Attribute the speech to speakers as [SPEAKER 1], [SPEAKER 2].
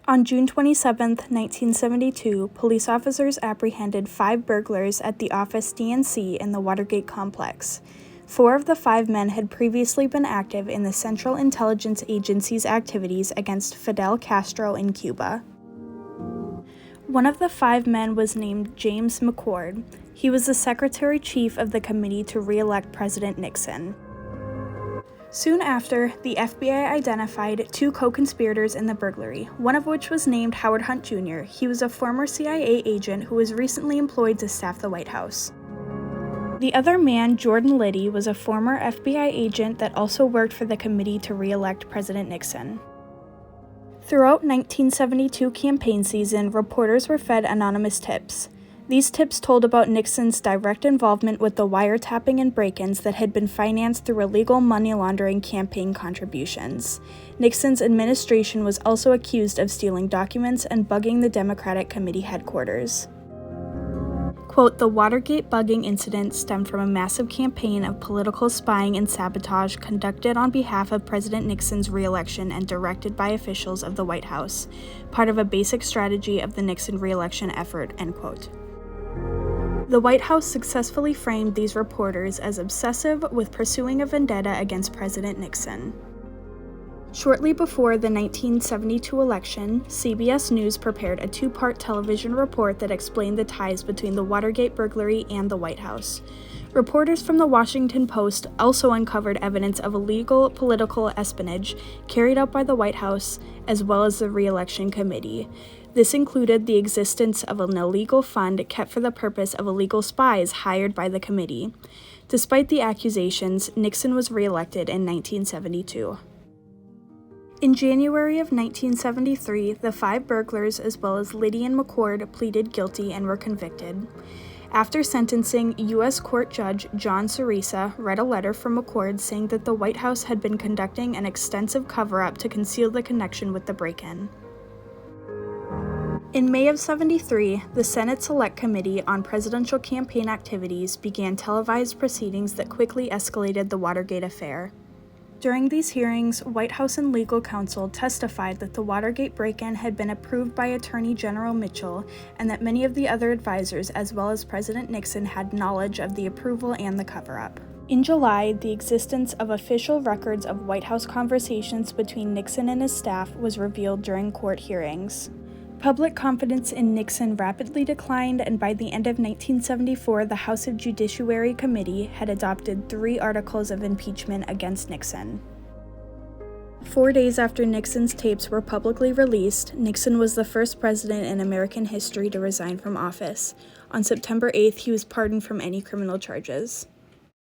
[SPEAKER 1] On June 27, 1972, police officers apprehended 5 burglars at the Office DNC in the Watergate complex. 4 of the 5 men had previously been active in the Central Intelligence Agency's activities against Fidel Castro in Cuba. One of the 5 men was named James McCord. He was the secretary-chief of the committee to re-elect President Nixon. Soon after, the FBI identified 2 co-conspirators in the burglary, one of which was named Howard Hunt Jr. He was a former CIA agent who was recently employed to staff the White House. The other man, Jordan Liddy, was a former FBI agent that also worked for the committee to re-elect President Nixon. Throughout 1972 campaign season, reporters were fed anonymous tips. These tips told about Nixon's direct involvement with the wiretapping and break-ins that had been financed through illegal money laundering campaign contributions. Nixon's administration was also accused of stealing documents and bugging the Democratic Committee headquarters. Quote, the Watergate bugging incident stemmed from a massive campaign of political spying and sabotage conducted on behalf of President Nixon's re-election and directed by officials of the White House, part of a basic strategy of the Nixon re-election effort, end quote. The White House successfully framed these reporters as obsessive with pursuing a vendetta against President Nixon. Shortly before the 1972 election, CBS News prepared a 2-part television report that explained the ties between the Watergate burglary and the White House. Reporters from the Washington Post also uncovered evidence of illegal political espionage carried out by the White House as well as the re-election committee. This included the existence of an illegal fund kept for the purpose of illegal spies hired by the committee. Despite the accusations, Nixon was re-elected in 1972. In January of 1973, the 5 burglars as well as Liddy and McCord pleaded guilty and were convicted. After sentencing, U.S. Court Judge John Ceresa read a letter from McCord saying that the White House had been conducting an extensive cover-up to conceal the connection with the break-in. In May of '73, the Senate Select Committee on Presidential Campaign Activities began televised proceedings that quickly escalated the Watergate affair. During these hearings, White House and legal counsel testified that the Watergate break-in had been approved by Attorney General Mitchell and that many of the other advisors as well as President Nixon had knowledge of the approval and the cover-up. In July, the existence of official records of White House conversations between Nixon and his staff was revealed during court hearings. Public confidence in Nixon rapidly declined, and by the end of 1974, the House of Judiciary Committee had adopted 3 articles of impeachment against Nixon. 4 days after Nixon's tapes were publicly released, Nixon was the first president in American history to resign from office. On September 8th, he was pardoned from any criminal charges.